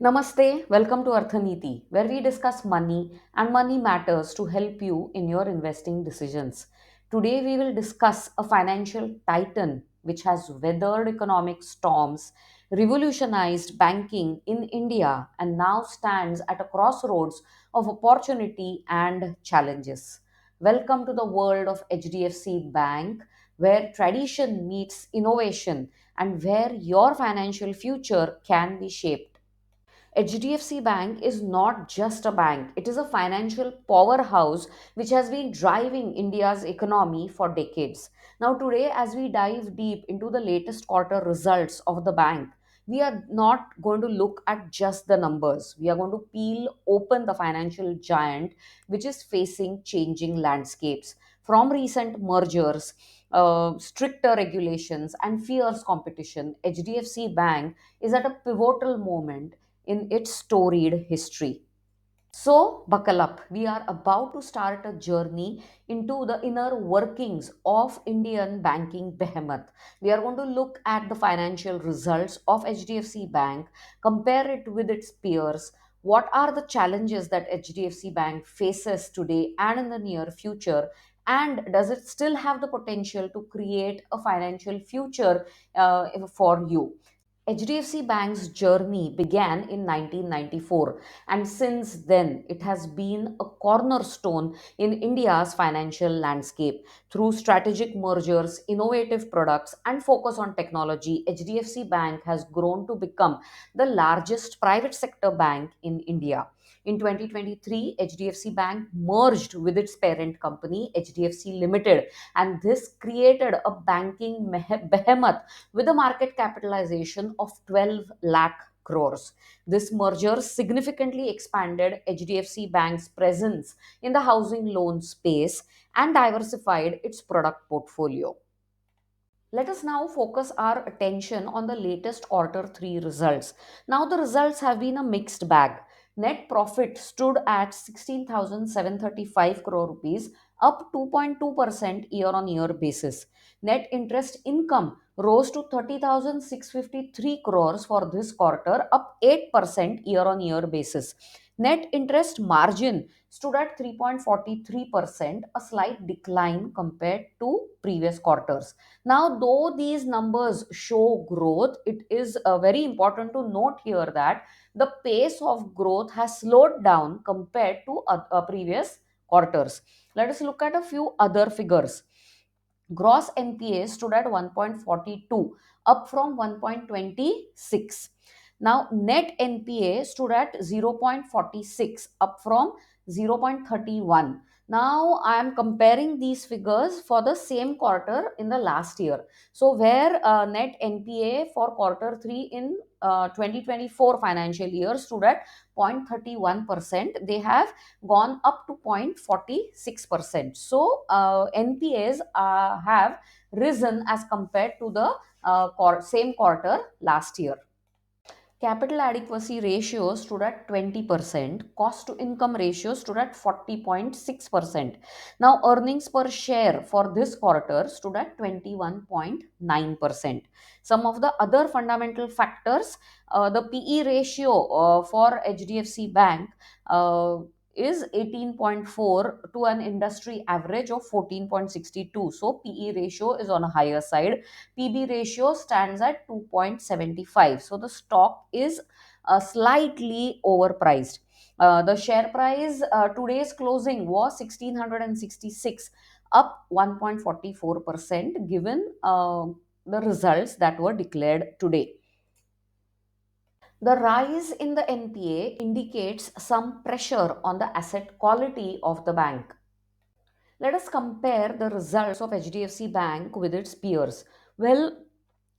Namaste, welcome to Arthaniti, where we discuss money and money matters to help you in your investing decisions. Today, we will discuss a financial titan which has weathered economic storms, revolutionized banking in India, and now stands at a crossroads of opportunity and challenges. Welcome to the world of HDFC Bank, where tradition meets innovation and where your financial future can be shaped. HDFC Bank is not just a bank, it is a financial powerhouse which has been driving India's economy for decades. Now, today, as we dive deep into the latest quarter results of the bank, we are not going to look at just the numbers. We are going to peel open the financial giant which is facing changing landscapes. From recent mergers, stricter regulations, and fierce competition, HDFC Bank is at a pivotal moment in its storied history. So, buckle up. We are about to start a journey into the inner workings of Indian banking behemoth. We are going to look at the financial results of HDFC Bank, compare it with its peers. What are the challenges that HDFC Bank faces today and in the near future? And does it still have the potential to create a financial future for you? HDFC Bank's journey began in 1994, and since then, it has been a cornerstone in India's financial landscape. Through strategic mergers, innovative products, and focus on technology, HDFC Bank has grown to become the largest private sector bank in India. In 2023, HDFC Bank merged with its parent company, HDFC Limited, and this created a banking behemoth with a market capitalization of 12 lakh crores. This merger significantly expanded HDFC Bank's presence in the housing loan space and diversified its product portfolio. Let us now focus our attention on the latest quarter 3 results. Now, the results have been a mixed bag. Net profit stood at 16,735 crore rupees, up 2.2% year on year basis. Net interest income rose to 30,653 crores for this quarter, up 8% year on year basis. Net interest margin stood at 3.43%, a slight decline compared to previous quarters. Now, though these numbers show growth, it is very important to note here that the pace of growth has slowed down compared to previous quarters. Let us look at a few other figures. Gross NPA stood at 1.42, up from 1.26. Now, net NPA stood at 0.46, up from 0.31. Now, I am comparing these figures for the same quarter in the last year. So, where net NPA for quarter 3 in 2024 financial year stood at 0.31%, they have gone up to 0.46%. So, NPAs have risen as compared to the same quarter last year. Capital adequacy ratio stood at 20%. Cost to income ratio stood at 40.6%. Now, earnings per share for this quarter stood at 21.9%. Some of the other fundamental factors, the PE ratio for HDFC Bank is 18.4 to an industry average of 14.62. So, PE ratio is on a higher side. PB ratio stands at 2.75. So the stock is slightly overpriced. The share price today's closing was 1666, up 1.44% given the results that were declared today. The rise in the NPA indicates some pressure on the asset quality of the bank. Let us compare the results of HDFC Bank with its peers. Well,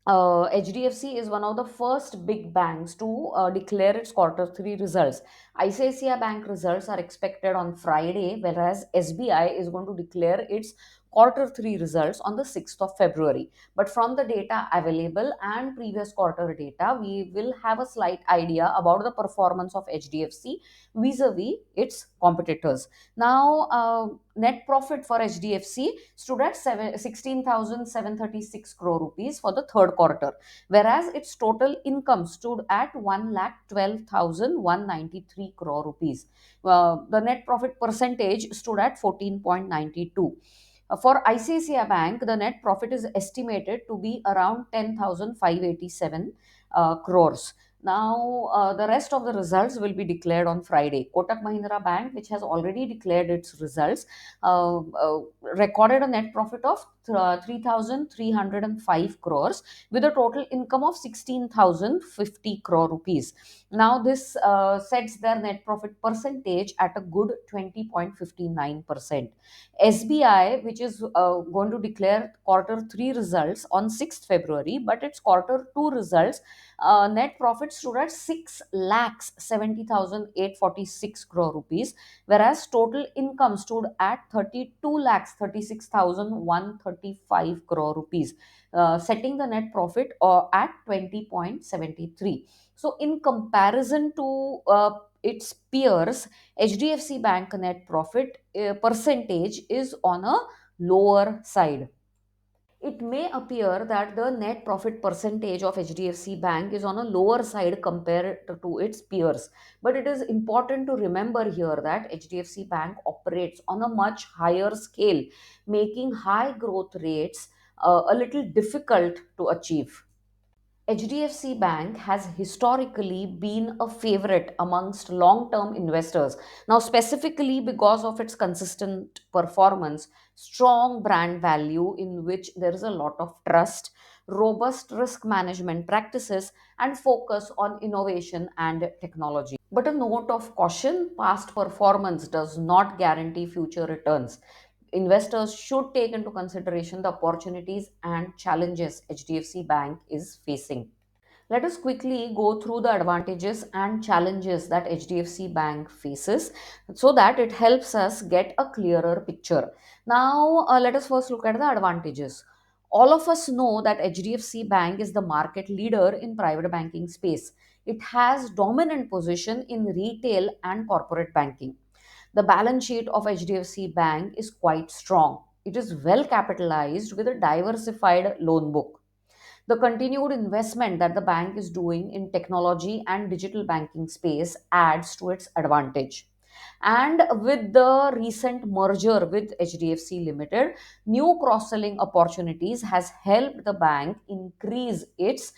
HDFC is one of the first big banks to declare its quarter 3 results. ICICI Bank results are expected on Friday, whereas SBI is going to declare its quarter 3 results on the 6th of February. But from the data available and previous quarter data, we will have a slight idea about the performance of HDFC vis-a-vis its competitors. Now, net profit for HDFC stood at 16,736 crore rupees for the third quarter, whereas its total income stood at 1,12,193 crore rupees. The net profit percentage stood at 14.92. For ICICI Bank, the net profit is estimated to be around 10,587 crores. Now, the rest of the results will be declared on Friday. Kotak Mahindra Bank, which has already declared its results, recorded a net profit of 3,305 crores with a total income of 16,050 crore rupees. Now, this sets their net profit percentage at a good 20.59%. SBI, which is going to declare quarter 3 results on 6th February, but its quarter 2 results net profit stood at 6 lakhs 70,846 crore rupees, whereas total income stood at 32 lakhs 36,135 crore rupees, setting the net profit at 20.73. So, in comparison to its peers, HDFC Bank net profit percentage is on a lower side. It may appear that the net profit percentage of HDFC Bank is on a lower side compared to its peers. But it is important to remember here that HDFC Bank operates on a much higher scale, making high growth rates a little difficult to achieve. HDFC Bank has historically been a favorite amongst long term investors. Now, specifically because of its consistent performance, strong brand value in which there is a lot of trust, robust risk management practices, and focus on innovation and technology. But a note of caution: past performance does not guarantee future returns. Investors should take into consideration the opportunities and challenges HDFC Bank is facing. Let us quickly go through the advantages and challenges that HDFC Bank faces so that it helps us get a clearer picture. Now, let us first look at the advantages. All of us know that HDFC Bank is the market leader in private banking space. It has dominant position in retail and corporate banking. The balance sheet of HDFC Bank is quite strong. It is well capitalized with a diversified loan book. The continued investment that the bank is doing in technology and digital banking space adds to its advantage. And with the recent merger with HDFC Limited, new cross-selling opportunities has helped the bank increase its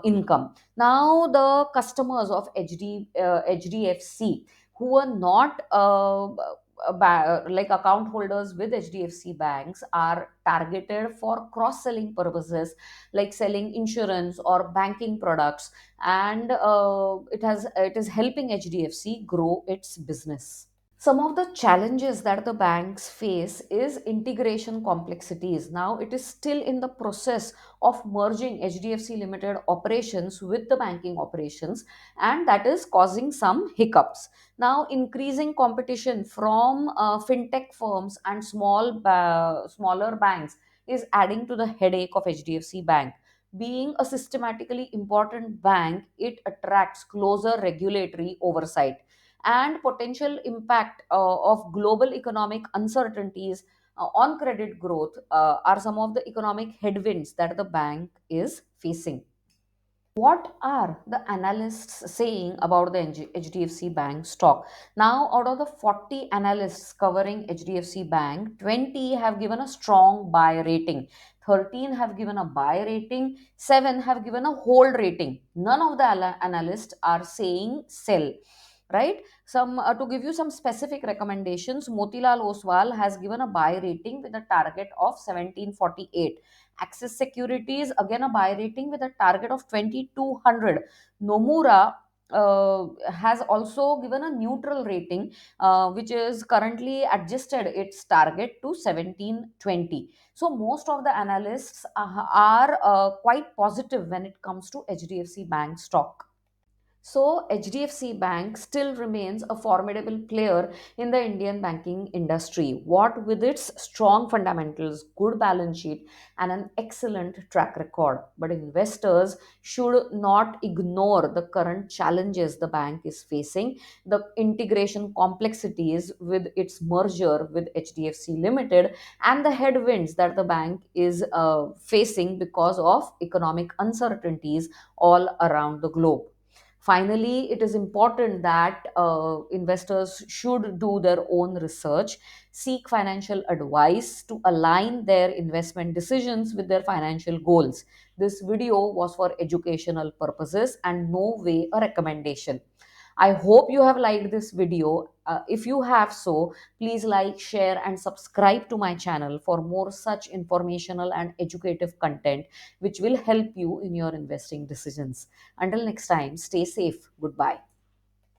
income. Now, the customers of HDFC who are not like account holders with HDFC banks are targeted for cross-selling purposes, like selling insurance or banking products, and it is helping HDFC grow its business. Some of the challenges that the banks face is integration complexities. Now, it is still in the process of merging HDFC Limited operations with the banking operations, and that is causing some hiccups. Now, increasing competition from fintech firms and smaller banks is adding to the headache of HDFC Bank. Being a systematically important bank, it attracts closer regulatory oversight, and potential impact of global economic uncertainties on credit growth are some of the economic headwinds that the bank is facing. What are the analysts saying about the HDFC Bank stock? Now, out of the 40 analysts covering HDFC Bank, 20 have given a strong buy rating, 13 have given a buy rating, 7 have given a hold rating. None of the analysts are saying sell. Right? Some to give you some specific recommendations, Motilal Oswal has given a buy rating with a target of 1748. Axis Securities, again a buy rating with a target of 2200. Nomura has also given a neutral rating, which is currently adjusted its target to 1720. So, most of the analysts are quite positive when it comes to HDFC Bank stock. So, HDFC Bank still remains a formidable player in the Indian banking industry. What with its strong fundamentals, good balance sheet, and an excellent track record. But investors should not ignore the current challenges the bank is facing, the integration complexities with its merger with HDFC Limited, and the headwinds that the bank is facing because of economic uncertainties all around the globe. Finally, it is important that investors should do their own research, seek financial advice to align their investment decisions with their financial goals. This video was for educational purposes and no way a recommendation. I hope you have liked this video. If you have so, please like, share, and subscribe to my channel for more such informational and educative content which will help you in your investing decisions. Until next time, stay safe. Goodbye.